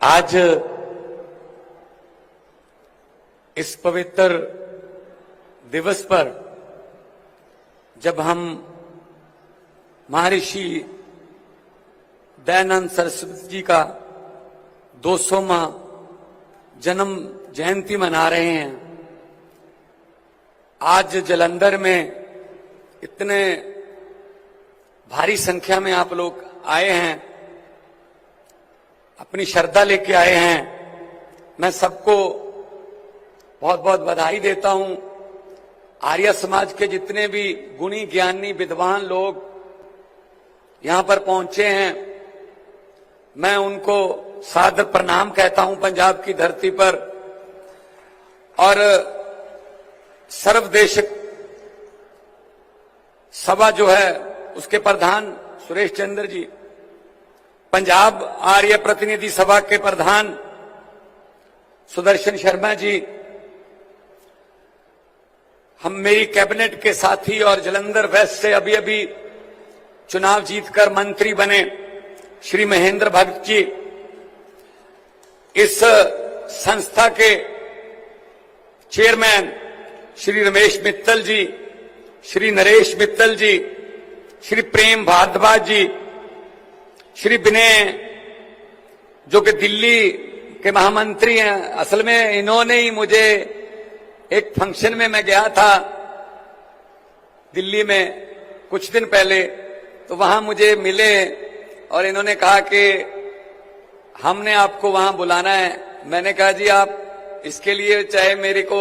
आज इस पवित्र दिवस पर जब हम महर्षि दयानंद सरस्वती जी का 200वां जन्म जयंती मना रहे हैं, आज जालंधर में इतने भारी संख्या में आप लोग आए हैं, अपनी श्रद्धा लेके आए हैं। मैं सबको बहुत बहुत बधाई देता हूं। आर्य समाज के जितने भी गुणी ज्ञानी विद्वान लोग यहां पर पहुंचे हैं, मैं उनको सादर प्रणाम कहता हूं पंजाब की धरती पर। और सर्वदेश सभा जो है उसके प्रधान सुरेश चंद्र जी, पंजाब आर्य प्रतिनिधि सभा के प्रधान सुदर्शन शर्मा जी, हम मेरी कैबिनेट के साथी और जालंधर वेस्ट से अभी अभी चुनाव जीतकर मंत्री बने श्री महेंद्र भगत जी, इस संस्था के चेयरमैन श्री रमेश मित्तल जी, श्री नरेश मित्तल जी, श्री प्रेम भारद्वाज जी, श्री विनय जो कि दिल्ली के महामंत्री हैं। असल में इन्होंने ही मुझे एक फंक्शन में मैं गया था दिल्ली में कुछ दिन पहले, तो वहां मुझे मिले और इन्होंने कहा कि हमने आपको वहां बुलाना है। मैंने कहा जी आप इसके लिए चाहे मेरे को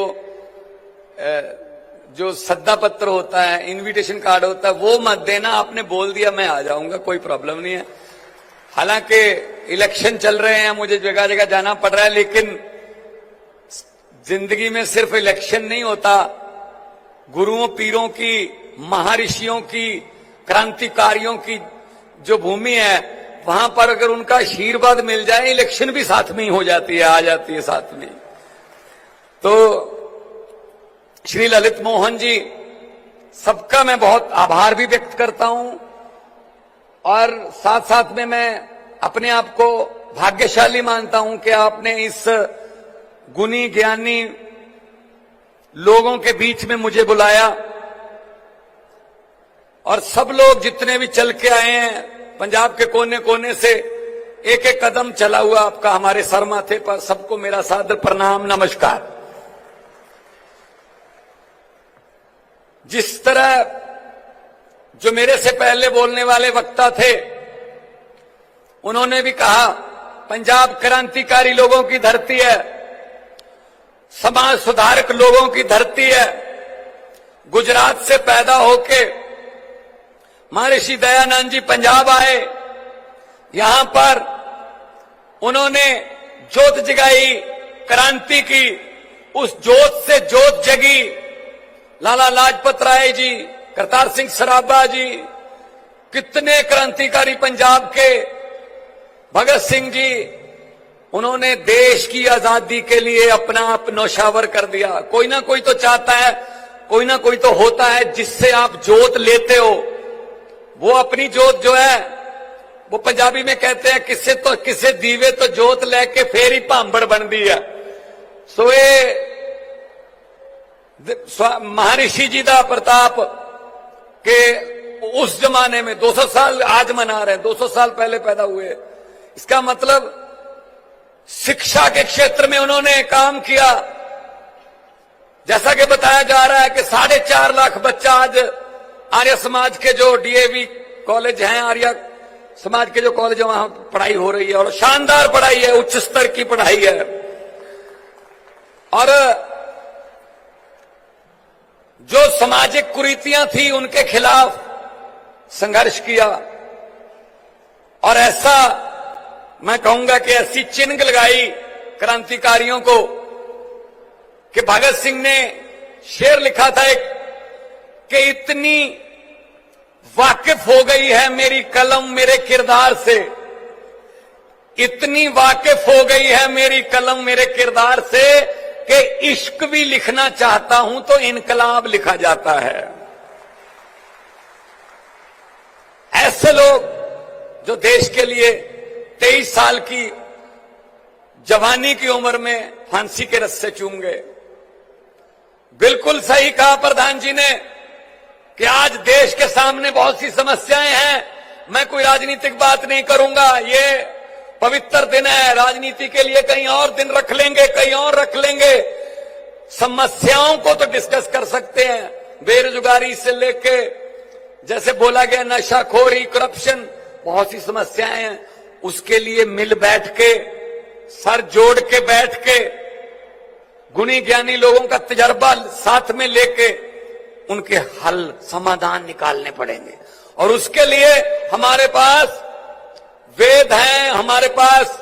जो सद्दा पत्र होता है, इनविटेशन कार्ड होता है, वो मत देना, आपने बोल दिया मैं आ जाऊंगा, कोई प्रॉब्लम नहीं है। हालांकि इलेक्शन चल रहे हैं, मुझे जगह जगह जाना पड़ रहा है, लेकिन जिंदगी में सिर्फ इलेक्शन नहीं होता। गुरुओं पीरों की, महर्षियों की, क्रांतिकारियों की जो भूमि है, वहां पर अगर उनका आशीर्वाद मिल जाए, इलेक्शन भी साथ में ही हो जाती है, आ जाती है साथ में। तो श्री ललित मोहन जी, सबका मैं बहुत आभार भी व्यक्त करता हूं और साथ साथ में मैं अपने आप को भाग्यशाली मानता हूं कि आपने इस गुणी ज्ञानी लोगों के बीच में मुझे बुलाया। और सब लोग जितने भी चल के आए हैं पंजाब के कोने कोने से, एक एक कदम चला हुआ आपका हमारे सर माथे पर, सबको मेरा सादर प्रणाम, नमस्कार। जिस तरह जो मेरे से पहले बोलने वाले वक्ता थे, उन्होंने भी कहा पंजाब क्रांतिकारी लोगों की धरती है, समाज सुधारक लोगों की धरती है। गुजरात से पैदा होके महर्षि दयानंद जी पंजाब आए, यहां पर उन्होंने जोत जगाई, क्रांति की, उस जोत से जोत जगी। लाला लाजपत राय जी, करतार सिंह सराभा जी, कितने क्रांतिकारी पंजाब के, भगत सिंह जी, उन्होंने देश की आजादी के लिए अपना आप न्यौछावर कर दिया। कोई ना कोई तो चाहता है, कोई ना कोई तो होता है जिससे आप जोत लेते हो। वो अपनी जोत जो है, वो पंजाबी में कहते हैं किसे दीवे तो जोत लेके फेर ही भांबड़ बन दी है। सो ये महर्षि जी का प्रताप के उस जमाने में 200 साल आज मना रहे हैं, 200 साल पहले पैदा हुए। इसका मतलब शिक्षा के क्षेत्र में उन्होंने काम किया। जैसा कि बताया जा रहा है कि 4.5 लाख बच्चा आज आर्य समाज के जो डीएवी कॉलेज हैं, आर्य समाज के जो कॉलेज है, वहां पढ़ाई हो रही है और शानदार पढ़ाई है, उच्च स्तर की पढ़ाई है। और जो सामाजिक कुरीतियां थी उनके खिलाफ संघर्ष किया। और ऐसा मैं कहूंगा कि ऐसी चिन्ह लगाई क्रांतिकारियों को कि भगत सिंह ने शेर लिखा था एक, कि इतनी वाकिफ हो गई है मेरी कलम मेरे किरदार से, इतनी वाकिफ हो गई है मेरी कलम मेरे किरदार से कि इश्क भी लिखना चाहता हूं तो इनकलाब लिखा जाता है। ऐसे लोग जो देश के लिए 23 साल की जवानी की उम्र में फांसी के रस्से चूम गए। बिल्कुल सही कहा प्रधान जी ने कि आज देश के सामने बहुत सी समस्याएं हैं। मैं कोई राजनीतिक बात नहीं करूंगा, ये पवित्र दिन है, राजनीति के लिए कहीं और दिन रख लेंगे, कहीं और रख लेंगे। समस्याओं को तो डिस्कस कर सकते हैं, बेरोजगारी से लेके जैसे बोला गया नशाखोरी, करप्शन, बहुत सी समस्याएं हैं। उसके लिए मिल बैठ के, सर जोड़ के बैठ के, गुणी ज्ञानी लोगों का तजर्बा साथ में लेके उनके हल समाधान निकालने पड़ेंगे। और उसके लिए हमारे पास वेद हैं, हमारे पास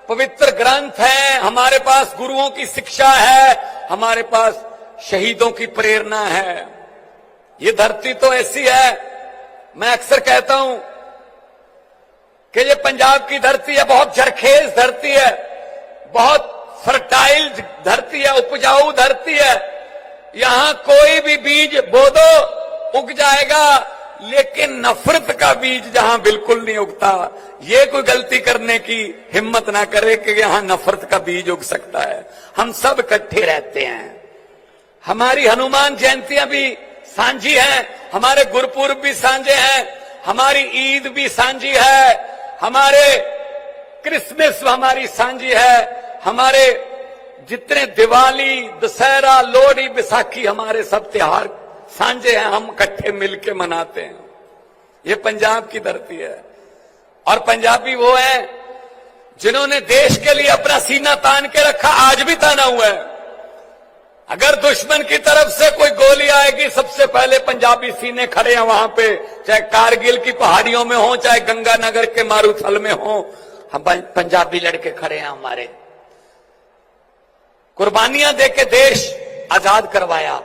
पवित्र ग्रंथ हैं, हमारे पास गुरुओं की शिक्षा है, हमारे पास शहीदों की प्रेरणा है। ये धरती तो ऐसी है, मैं अक्सर कहता हूं कि ये पंजाब की धरती है, बहुत जरखेज धरती है, बहुत फर्टाइल धरती है, उपजाऊ धरती है। यहां कोई भी बीज बो दो उग जाएगा, लेकिन नफरत का बीज जहां बिल्कुल नहीं उगता। ये कोई गलती करने की हिम्मत ना करे कि यहां नफरत का बीज उग सकता है। हम सब इकट्ठे रहते हैं। हमारी हनुमान जयंतियां भी सांझी हैं, हमारे गुरपुर्ब भी सांझे हैं, हमारी ईद भी सांझी है, हमारे क्रिसमस हमारी सांझी है, हमारे जितने दिवाली, दशहरा, लोहड़ी, बैसाखी, हमारे सब त्योहार सांझे हैं, हम इकट्ठे मिलके मनाते हैं। ये पंजाब की धरती है। और पंजाबी वो है जिन्होंने देश के लिए अपना सीना तान के रखा, आज भी ताना हुआ है। अगर दुश्मन की तरफ से कोई गोली आएगी, सबसे पहले पंजाबी सीने खड़े हैं वहां पे, चाहे कारगिल की पहाड़ियों में हो, चाहे गंगानगर के मारूथल में हो, हम पंजाबी लड़के खड़े हैं हमारे। कुर्बानियां देके देश आजाद करवाया।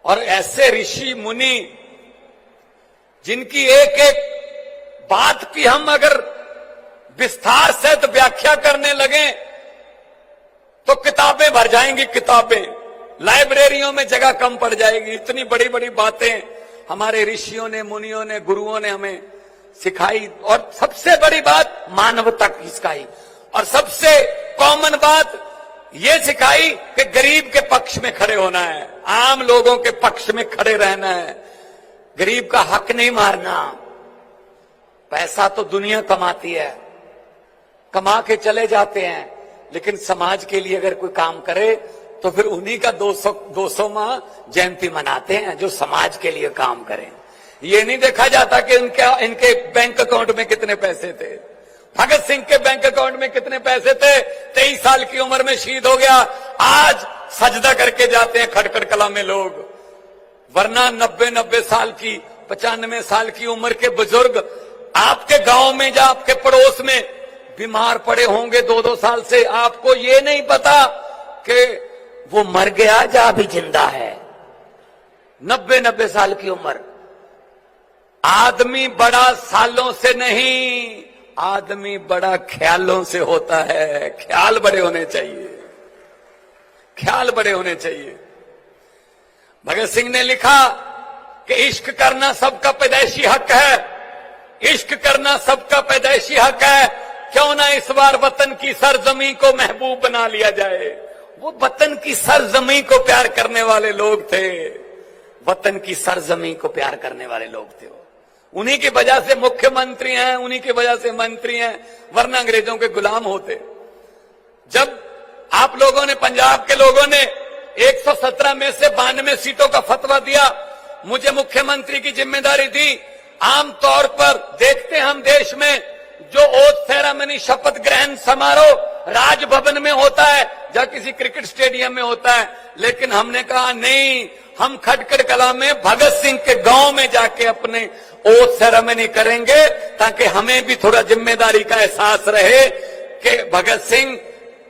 और ऐसे ऋषि मुनि जिनकी एक एक बात की हम अगर विस्तार से तो व्याख्या करने लगे तो किताबें भर जाएंगी, किताबें, लाइब्रेरियों में जगह कम पड़ जाएगी। इतनी बड़ी बड़ी बातें हमारे ऋषियों ने, मुनियों ने, गुरुओं ने हमें सिखाई। और सबसे बड़ी बात मानवता की सिखाई। और सबसे कॉमन बात ये सिखाई कि गरीब के पक्ष में खड़े होना है, आम लोगों के पक्ष में खड़े रहना है, गरीब का हक नहीं मारना। पैसा तो दुनिया कमाती है, कमा के चले जाते हैं, लेकिन समाज के लिए अगर कोई काम करे तो फिर उन्हीं का 200वां जयंती मनाते हैं जो समाज के लिए काम करें। ये नहीं देखा जाता कि इनके बैंक अकाउंट में कितने पैसे थे। भगत सिंह के बैंक अकाउंट में कितने पैसे थे, 23 साल की उम्र में शहीद हो गया। आज सजदा करके जाते हैं खटखड़ कला में लोग, वरना 90 साल की, 95 साल की उम्र के बुजुर्ग आपके गांव में या आपके पड़ोस में बीमार पड़े होंगे 2-2 साल से। आपको ये नहीं पता कि वो मर गया या अभी जिंदा है। 90 साल की उम्र। आदमी बड़ा सालों से नहीं, आदमी बड़ा ख्यालों से होता है। ख्याल बड़े होने चाहिए, ख्याल बड़े होने चाहिए। भगत सिंह ने लिखा कि इश्क करना सबका पैदाइशी हक है, इश्क करना सबका पैदाइशी हक है। क्यों ना इस बार वतन की सरजमी को महबूब बना लिया जाए। वो वतन की सरजमी को प्यार करने वाले लोग थे, वतन की सरजमी को प्यार करने वाले लोग थे। उन्हीं की वजह से मुख्यमंत्री हैं, उन्हीं की वजह से मंत्री हैं, वरना अंग्रेजों के गुलाम होते। जब आप लोगों ने, पंजाब के लोगों ने 117 में से 92 सीटों का फतवा दिया, मुझे मुख्यमंत्री की जिम्मेदारी दी। आमतौर पर देखते हैं हम देश में जो ओथ सेरेमनी, शपथ ग्रहण समारोह राजभवन में होता है या किसी क्रिकेट स्टेडियम में होता है, लेकिन हमने कहा नहीं, हम खटखड़ कला में भगत सिंह के गांव में जाके अपने ओथ सेरेमनी करेंगे, ताकि हमें भी थोड़ा जिम्मेदारी का एहसास रहे कि भगत सिंह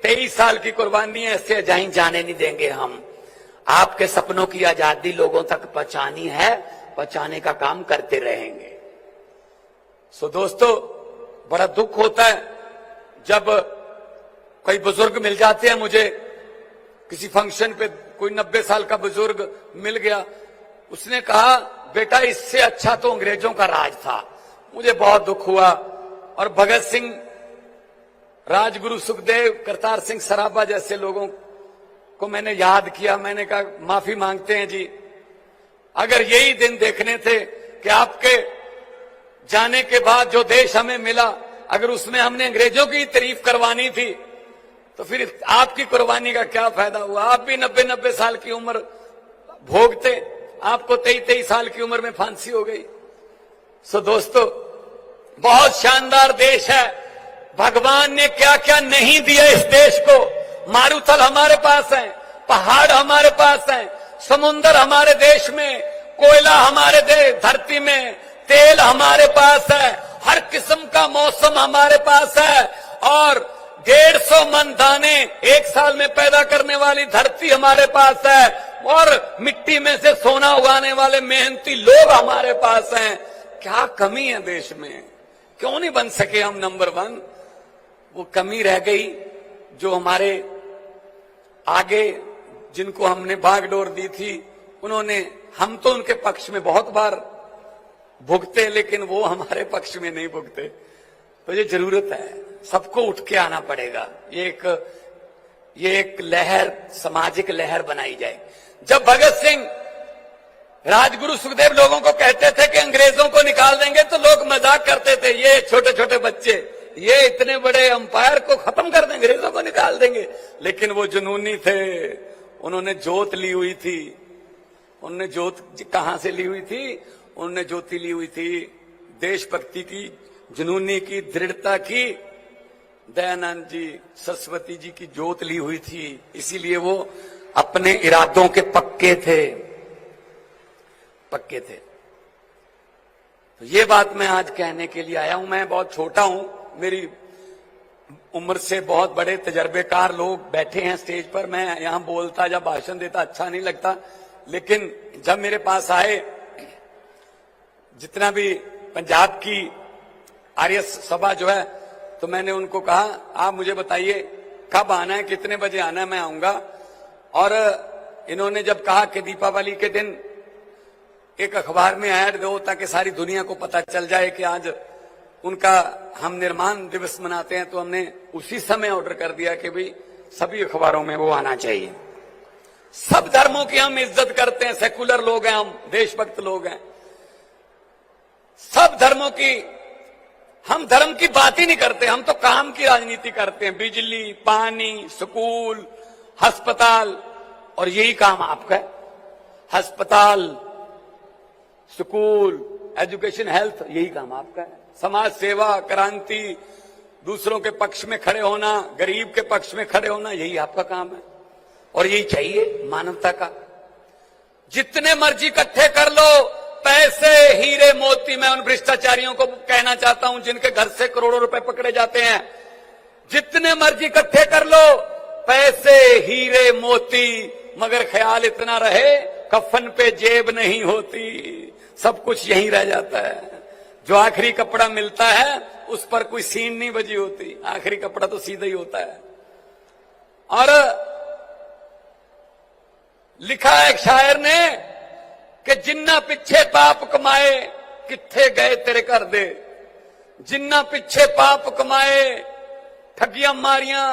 23 साल की कुर्बानी ऐसे कहीं जाने नहीं देंगे। हम आपके सपनों की आजादी लोगों तक पहुंचानी है, पहुंचाने का काम करते रहेंगे। सो दोस्तों, बड़ा दुख होता है जब कोई बुजुर्ग मिल जाते हैं। मुझे किसी फंक्शन पे कोई 90 साल का बुजुर्ग मिल गया, उसने कहा बेटा इससे अच्छा तो अंग्रेजों का राज था। मुझे बहुत दुख हुआ। और भगत सिंह राजगुरु सुखदेव, करतार सिंह सराभा जैसे लोगों को मैंने याद किया। मैंने कहा माफी मांगते हैं जी, अगर यही दिन देखने थे कि आपके जाने के बाद जो देश हमें मिला, अगर उसमें हमने अंग्रेजों की तारीफ करवानी थी तो फिर आपकी कुर्बानी का क्या फायदा हुआ। आप भी 90-90 साल की उम्र भोगते, आपको 23-23 साल की उम्र में फांसी हो गई। सो दोस्तों, बहुत शानदार देश है। भगवान ने क्या क्या नहीं दिया इस देश को। मारूथल हमारे पास है, पहाड़ हमारे पास है, समुंदर हमारे देश में, कोयला हमारे धरती में, तेल हमारे पास है, हर किस्म का मौसम हमारे पास है, और 150 मन दाने एक साल में पैदा करने वाली धरती हमारे पास है, और मिट्टी में से सोना उगाने वाले मेहनती लोग हमारे पास हैं। क्या कमी है देश में? क्यों नहीं बन सके हम नंबर 1? वो कमी रह गई जो हमारे आगे, जिनको हमने बागडोर दी थी, उन्होंने, हम तो उनके पक्ष में बहुत बार भुगते, लेकिन वो हमारे पक्ष में नहीं भुगते। तो ये जरूरत है, सबको उठ के आना पड़ेगा। ये एक लहर, सामाजिक लहर बनाई जाए। जब भगत सिंह, राजगुरु सुखदेव लोगों को कहते थे कि अंग्रेजों को निकाल देंगे, तो लोग मजाक करते थे, ये छोटे छोटे बच्चे, ये इतने बड़े अंपायर को खत्म कर देंगे, अंग्रेजों को निकाल देंगे। लेकिन वो जुनूनी थे, उन्होंने जोत ली हुई थी। उन्होंने जोत कहां से ली हुई थी? उन्होंने ज्योति ली हुई थी देशभक्ति की, जुनूनी की, दृढ़ता की। दयानंद जी, सरस्वती जी की जोत ली हुई थी, इसीलिए वो अपने इरादों के पक्के थे। तो ये बात मैं आज कहने के लिए आया हूं। मैं बहुत छोटा हूं, मेरी उम्र से बहुत बड़े तजर्बेकार लोग बैठे हैं स्टेज पर। मैं यहां बोलता या भाषण देता अच्छा नहीं लगता, लेकिन जब मेरे पास आए, जितना भी पंजाब की आर्य सभा जो है, तो मैंने उनको कहा आप मुझे बताइए कब आना है, कितने बजे आना है, मैं आऊंगा। और इन्होंने जब कहा कि दीपावली के दिन एक अखबार में ऐड दो ताकि सारी दुनिया को पता चल जाए कि आज उनका हम निर्माण दिवस मनाते हैं, तो हमने उसी समय ऑर्डर कर दिया कि भाई सभी अखबारों में वो आना चाहिए। सब धर्मों की हम इज्जत करते हैं, सेकुलर लोग हैं हम, देशभक्त लोग हैं। सब धर्मों की, हम धर्म की बात ही नहीं करते, हम तो काम की राजनीति करते हैं। बिजली, पानी, स्कूल, अस्पताल, और यही काम आपका है। अस्पताल, स्कूल, एजुकेशन, हेल्थ, यही काम आपका है। समाज सेवा, क्रांति, दूसरों के पक्ष में खड़े होना, गरीब के पक्ष में खड़े होना, यही आपका काम है। और यही चाहिए मानवता का। जितने मर्जी इकट्ठे कर लो, पैसे, हीरे मोती, मैं उन भ्रष्टाचारियों को कहना चाहता हूं जिनके घर से करोड़ों रुपए पकड़े जाते हैं, जितने मर्जी इकट्ठे कर लो, पैसे, हीरे मोती, मगर ख्याल इतना रहे कफन पे जेब नहीं होती, सब कुछ यहीं रह जाता है। जो आखिरी कपड़ा मिलता है उस पर कोई सीन नहीं बजी होती, आखिरी कपड़ा तो सीधा ही होता है। और लिखा है एक शायर ने कि जिन्ना पिछे पाप कमाए किथे गए तेरे घर दे, जिन्ना पिछे पाप कमाए ठगियां मारियां,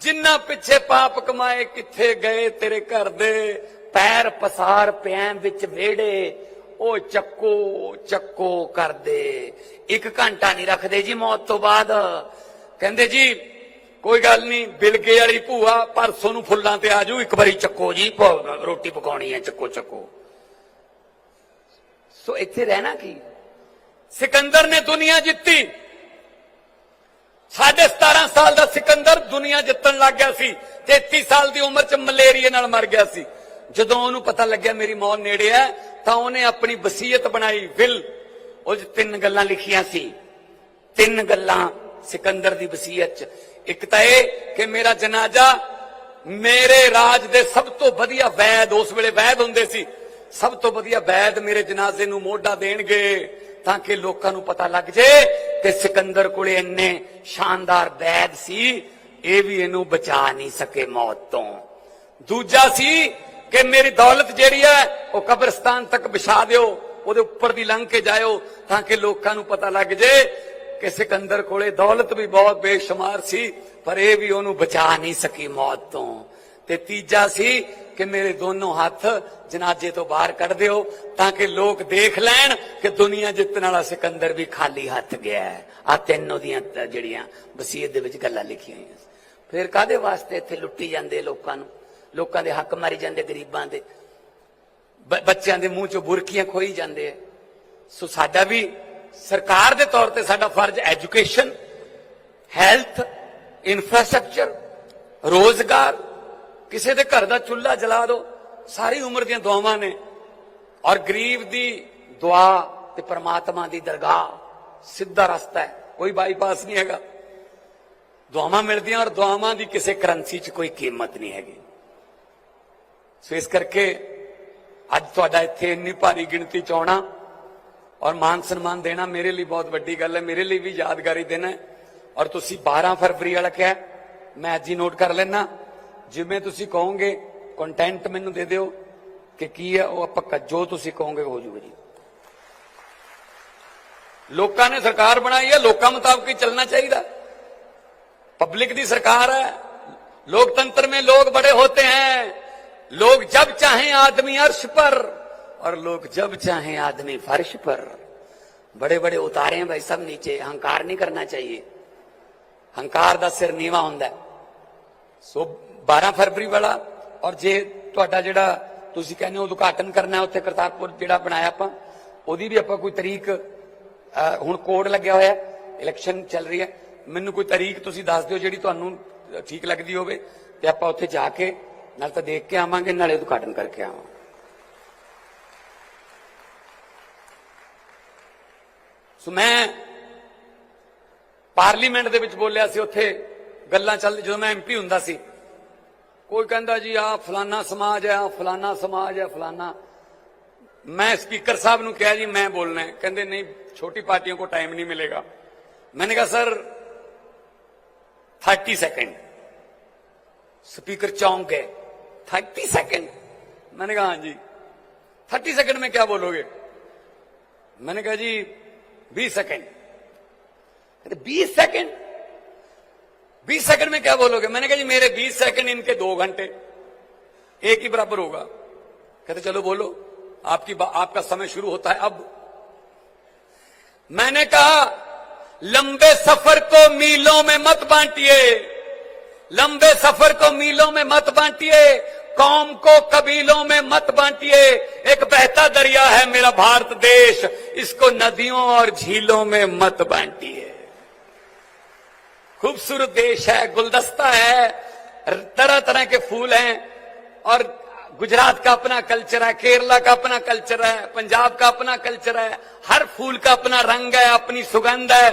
जिन्ना पिछे पाप कमाए किथे गए तेरे घर दे, पैर पसार पैं विच वेड़े ओ चक्को चक्को कर दे। एक घंटा नहीं रखते जी मौत तो बाद, कहते जी कोई गल नहीं, बिलगे वाली भूआ परसों नूं फुल्लां ते आजू, एक बारी चक्को जी, रोटी पकाउणी है, चक्को चक्को। सो इत्थे रहना की? सिकंदर ने दुनिया जित्ती, 17.5 साल का सिकंदर दुनिया जितन लग गया सी, 33 साल की उम्र च मलेरिया नाल मर गया सी। जदों उन्होंने पता लग्या मेरी मौत नेड़े है, तो उन्हें अपनी वसीयत बनाई, विल, उस 3 गल्लां लिखियां सी। 3 गल्लां सिकंदर दी वसीयत च। एक तो यह कि मेरा जनाजा मेरे राज दे सब तो वधिया वैद, उस वेले वैद हुंदे सी, सब तो वधिया वैद मेरे जनाजे नूं मोढा देणगे, ताकि लोकां नूं पता लग जाए कि सिकंदर कोले इन्ने शानदार वैद सी, ये भी इनू बचा नहीं सके मौत तो। दूजा सी कि मेरी दौलत जिहड़ी है वो कब्रिस्तान तक बिछा दिओ, ਉਹਦੇ ਉੱਪਰ ਦੀ ਲੰਘ ਕੇ ਜਾਇਓ, ताकि लोकां नूं पता लग जाए कि सिकंदर कोले दौलत भी बहुत बेशुमार सी, पर यह भी उन्होंने बचा नहीं सकी मौत तो। ते तीजा सी कि मेरे दोनों हाथ जनाजे तो बाहर कढ़ दियो, ताकि लोग देख लैन कि दुनिया जितने वाला सिकंदर भी खाली हाथ गया है। आ तीनों दियां जड़ियां वसीयत दे विच गल्लां लिखियां होईयां। फिर कादे वास्ते इत्थे लुट्टी जांदे लोकां नूं, लोकां दे हक मारी जांदे, गरीबां दे बच्चों के मुंह चो बुरकियां खोई जाते हैं। सो साडा भी सरकार के तौर पर साडा फर्ज एजुकेशन, हैल्थ, इंफ्रास्ट्रक्चर, रोजगार, किसी के घर का चूल्हा जला दो, सारी उम्र दी दुआवां ने, और गरीब की दुआ ते परमात्मा की दरगाह सीधा रास्ता है, कोई बाईपास नहीं हैगा। दुआवां मिलदियां और दुआवां की किसी करंसी च कोई कीमत नहीं हैगी। सो इस करके अज तुहाडा इत्थे इन्नी भारी गिणती च आउणा और मान सन्मान देना मेरे लिए बहुत वड्डी गल है, मेरे लिए भी यादगारी दिन है। और तुसी 12 फरवरी वाला क्या है, मैं अज ही नोट कर लेना। जिवें तुसी कहोगे कंटेंट मैनू दे दिओ कि की है, वो पक्का जो तुसी कहोगे हो जूगा जी। लोकां ने सरकार बनाई है, लोकां मुताबिक ही चलना चाहिए। पब्लिक दी सरकार है, लोकतंत्र में लोग बड़े होते हैं। लोग जब चाहें आदमी अर्श पर और लोग जब चाहें आदमी फर्श पर। बड़े बड़े उतारे हैं भाई सब नीचे, अहंकार नहीं करना चाहिए, अहंकार दा सिर नीवा हुंदा है। सो 12 फरवरी वाला, और जे तुहाडा जिहड़ा तुसीं कहने हो उद्घाटन करना है उत्थे करतारपुर जिहड़ा बनाया आपां, ओहदी भी आपां कोई तरीक हुण कोड लग्या होया, इलैक्शन चल रही है, मैनूं कोई तरीक तुसीं दस दिओ जिहड़ी तुहानूं ठीक लगदी होवे, ते आपां उत्थे जाके नाल तां देख के आवांगे, नाले उद्घाटन करके आवांगे। सो मैं पार्लीमेंट दे विच बोलिया सी, उत्थे गल्लां चल, जो मैं MP हुंदा सी, कोई कहंदा जी आ फलाना समाज है, आ फलाना समाज है, फलाना। मैं स्पीकर साहब नूं कहा जी मैं बोलना है, कहंदे नहीं छोटी पार्टियों को टाइम नहीं मिलेगा। मैंने कहा सर 30 सेकंड। स्पीकर चौंक गए, 30 सेकंड? मैंने कहा हाँ जी। 30 सेकंड में क्या बोलोगे? मैंने कहा जी 20 सेकंड। 20 सेकंड? 20 सेकंड में क्या बोलोगे? मैंने कहा जी मेरे 20 सेकंड इनके 2 घंटे एक ही बराबर होगा। कहते चलो बोलो, आपका समय शुरू होता है अब। मैंने कहा लंबे सफर को मीलों में मत बांटिए, लंबे सफर को मीलों में मत बांटिए, कौम को कबीलों में मत बांटिए। एक बहता दरिया है मेरा भारत देश, इसको नदियों और झीलों में मत बांटिए। खूबसूरत देश है, गुलदस्ता है, तरह तरह के फूल हैं, और गुजरात का अपना कल्चर है, केरला का अपना कल्चर है, पंजाब का अपना कल्चर है, हर फूल का अपना रंग है, अपनी सुगंध है।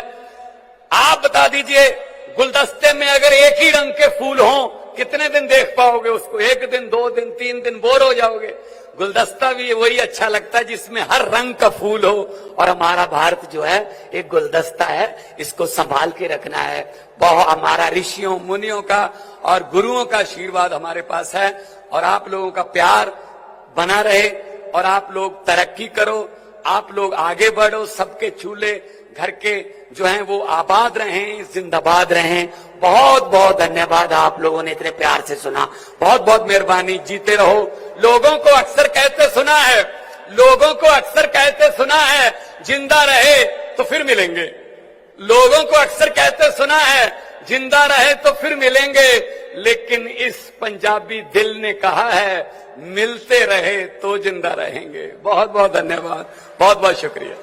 आप बता दीजिए गुलदस्ते में अगर एक ही रंग के फूल हों, कितने दिन देख पाओगे उसको? 1 दिन, 2 दिन, 3 दिन बोर हो जाओगे। गुलदस्ता भी वही अच्छा लगता है जिसमें हर रंग का फूल हो। और हमारा भारत जो है एक गुलदस्ता है, इसको संभाल के रखना है। बहुत हमारा ऋषियों मुनियों का और गुरुओं का आशीर्वाद हमारे पास है, और आप लोगों का प्यार बना रहे, और आप लोग तरक्की करो, आप लोग आगे बढ़ो, सबके चूल्हे घर के जो हैं वो आबाद रहें, जिंदाबाद रहें। बहुत बहुत धन्यवाद, आप लोगों ने इतने प्यार से सुना, बहुत बहुत मेहरबानी। जीते रहो। लोगों को अक्सर कहते सुना है, लोगों को अक्सर कहते सुना है, जिंदा रहे तो फिर मिलेंगे। लोगों को अक्सर कहते सुना है, जिंदा रहे तो फिर मिलेंगे, लेकिन इस पंजाबी दिल ने कहा है मिलते रहे तो जिंदा रहेंगे। बहुत बहुत धन्यवाद, बहुत बहुत शुक्रिया।